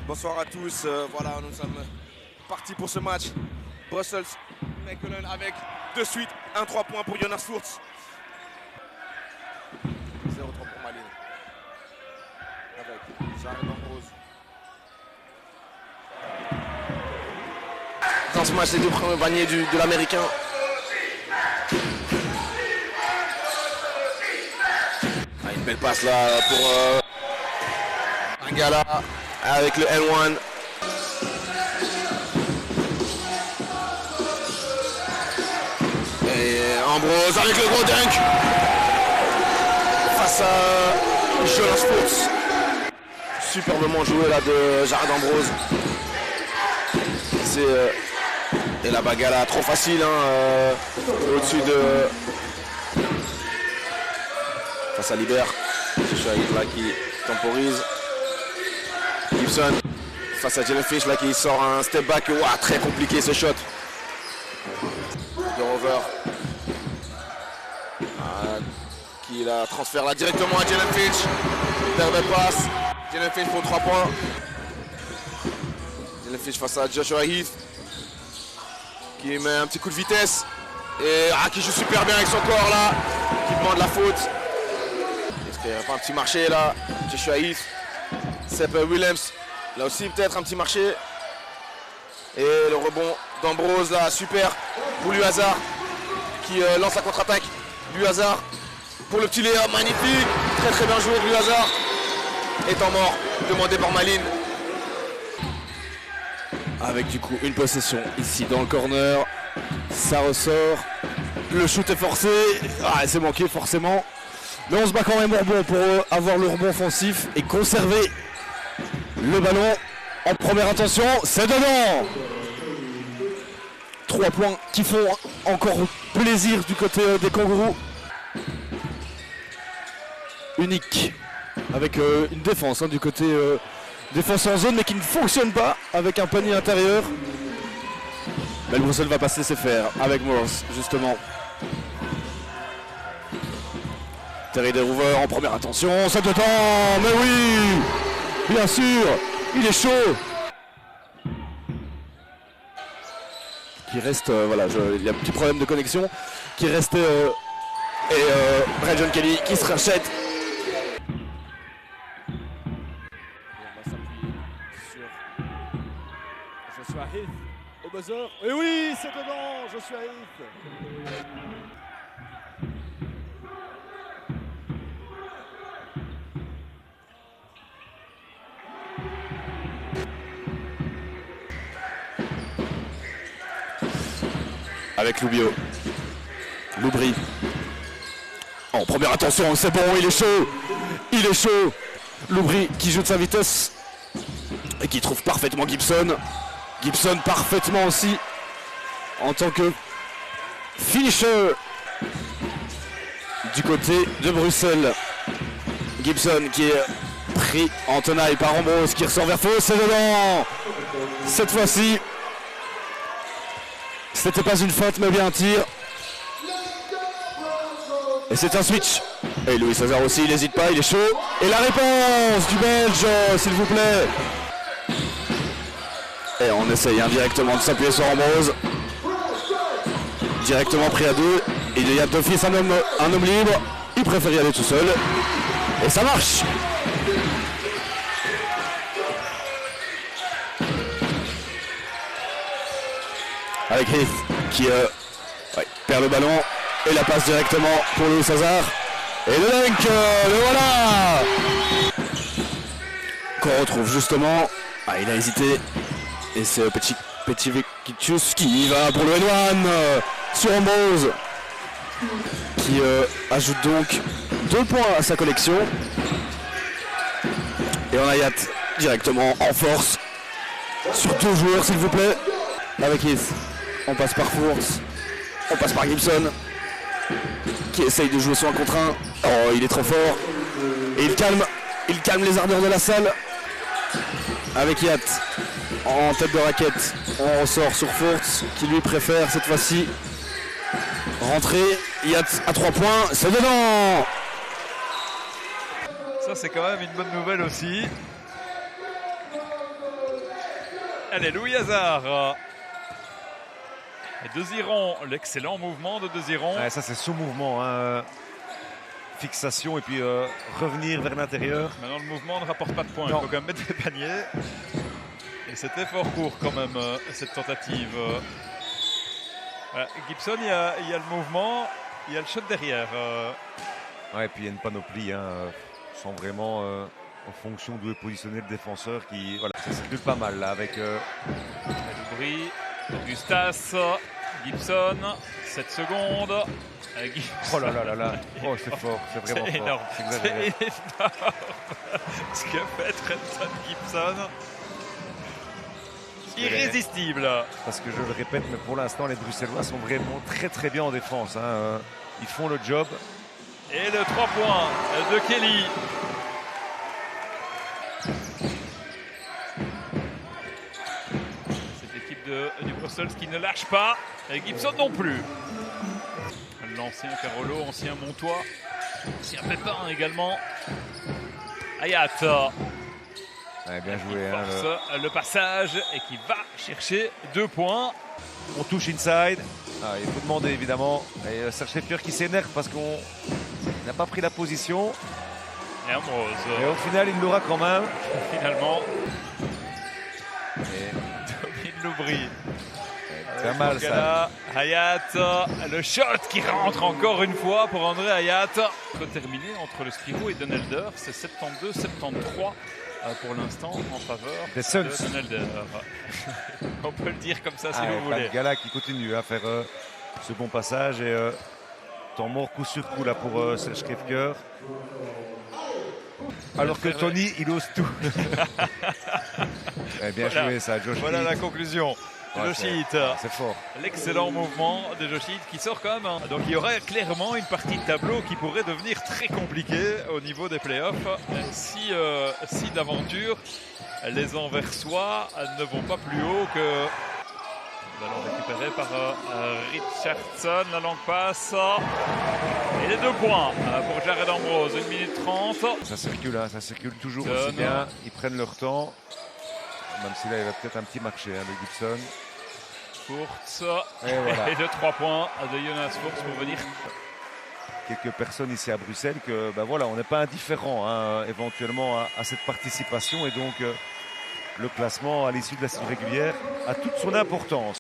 Bonsoir à tous, voilà, nous sommes partis pour ce match. Brussels, Mechelen avec de suite un 3 points pour Jonas Furtz. 0-3 pour Malines. Avec Jared Ambrose. Dans ce match, les deux premiers paniers de l'américain. Une belle passe là pour Angala avec le L1. Et Ambrose avec le gros dunk face à Jonas Furtz. Superbement joué là de Jared Ambrose. Et la bagarre là, trop facile hein, au-dessus de... Face à Liber. Joshua Heath là qui temporise. Gibson face à Jellyfish là qui sort un step back. Wow, très compliqué ce shot. De Rover. Qui la transfère là directement à Jellyfish. Perd de passe. Jellyfish pour 3 points. Jellyfish face à Joshua Heath. Qui met un petit coup de vitesse. Et qui joue super bien avec son corps là. Qui demande la faute. Est-ce qu'il n'y a pas un petit marché là? Joshua Heath. Sepp Williams. Là aussi peut-être un petit marché. Et le rebond d'Ambrose là, super. Pour Luazard. Qui lance la contre-attaque. Luazard. Pour le petit Léa, magnifique. Très très bien joué de Luazard. Étant mort. Demandé par Malines. Avec du coup une possession ici dans le corner. Ça ressort. Le shoot est forcé. C'est manqué forcément. Mais on se bat quand même bon pour avoir le rebond offensif et conserver le ballon en première intention. C'est dedans. 3 points qui font encore plaisir du côté des Kangourous. Unique avec une défense du côté défense en zone mais qui ne fonctionne pas avec un panier intérieur. Mais le Bruxelles va pas se laisser faire avec Morse justement. Terry Derouver en première attention, c'est dedans, mais oui, bien sûr, il est chaud. Qui reste, il y a un petit problème de connexion, qui reste et Brad John Kelly qui se rachète. On va s'appuyer sur Joshua Heath au buzzer. Et oui, c'est dedans, Joshua Heath. Avec Lubio. Loubry. En première attention, c'est bon, il est chaud. Il est chaud. Loubry qui joue de sa vitesse. Et qui trouve parfaitement Gibson. Gibson parfaitement aussi. En tant que finisher. Du côté de Bruxelles. Gibson qui est pris en tenaille par Ambrose qui ressort vers faux. C'est dedans. Cette fois-ci. C'était pas une faute mais bien un tir. Et c'est un switch. Et Louis César aussi, il n'hésite pas, il est chaud. Et la réponse du Belge, s'il vous plaît. Et on essaye indirectement de s'appuyer sur Ambrose. Directement pris à deux. Il y a d'office un homme libre. Il préfère y aller tout seul. Et ça marche. Avec Heath qui perd le ballon et la passe directement pour Louis César. Et le dunk, le voilà. Qu'on retrouve justement. Il a hésité. Et c'est Petit Vekitius qui va pour le N1 sur Ambrose. Qui ajoute donc 2 points à sa collection. Et on a Yat directement en force sur 2 joueurs s'il vous plaît. Avec Heath. On passe par Furtz, on passe par Gibson, qui essaye de jouer sur un contre 1. Oh, il est trop fort. Et il calme les ardeurs de la salle. Avec Yat en tête de raquette. On ressort sur Furtz, qui lui préfère cette fois-ci rentrer. Yat à 3 points, c'est dedans. Ça c'est quand même une bonne nouvelle aussi. Allez, Louis Hazard. Et Desiron, l'excellent mouvement de Desiron. Ouais, ça c'est son mouvement, hein. Fixation et puis revenir vers l'intérieur. Maintenant le mouvement ne rapporte pas de points, il Non. faut quand même mettre des paniers. Et c'était fort court quand même cette tentative. Voilà. Gibson, il y a le mouvement, il y a le shot derrière. Ouais, et puis il y a une panoplie, hein, sans vraiment en fonction d'où est positionné le défenseur qui. Voilà, ça circule pas mal là avec. Dubry, Augustas, Gibson, 7 secondes. Oh là là là là. Oh, c'est fort, c'est vraiment C'est fort. énorme. C'est C'est exagéré. énorme. Ce que fait Trenton Gibson. Irrésistible. Parce que je le répète, mais pour l'instant, les Bruxellois sont vraiment très très bien en défense, hein. Ils font le job. Et le 3 points de Kelly. Cette équipe du Brussels qui ne lâche pas. Et Gibson non plus. L'ancien Carolo, ancien Montois, ancien Pépin également. Ayat. Ouais, bien joué. Qui Hein, force le passage et qui va chercher 2 points. On touche inside. Ah, il faut demander évidemment. Et Serge Scheffer qui s'énerve parce qu'on n'a pas pris la position. Et Ambrose. Et au final, il l'aura quand même. Finalement, Et domine Loubry. pas mal ça. Hayat, le shot qui rentre encore une fois pour André Hayat. Terminé entre le Spiro et Donelder, c'est 72-73 pour l'instant en faveur Des Suns. de Donelder. On peut le dire comme ça si vous voulez. Gala qui continue à faire ce bon passage et temps mort coup sur coup là pour Serge Scheffer. Alors que Tony, il ose tout. Bien Voilà. joué ça, Josh. Voilà Heath. la conclusion. Ouais, Josh Heath. c'est fort. L'excellent mouvement de Josh Heath qui sort quand même. Hein. Donc il y aurait clairement une partie de tableau qui pourrait devenir très compliquée au niveau des playoffs si d'aventure les Anversois ne vont pas plus haut que. Ballon récupéré par Richardson, la longue passe. Et les 2 points pour Jared Ambrose, 1 minute 30. Ça circule, hein, ça circule toujours Gibson. aussi bien. Ils prennent leur temps. Même si là, il va peut-être un petit marché de Gibson. Furtz. Et voilà. Et le 3 points de Jonas Furtz pour venir. Quelques personnes ici à Bruxelles que ben voilà, on n'est pas indifférent hein, éventuellement à cette participation et donc le classement à l'issue de la série régulière a toute son importance.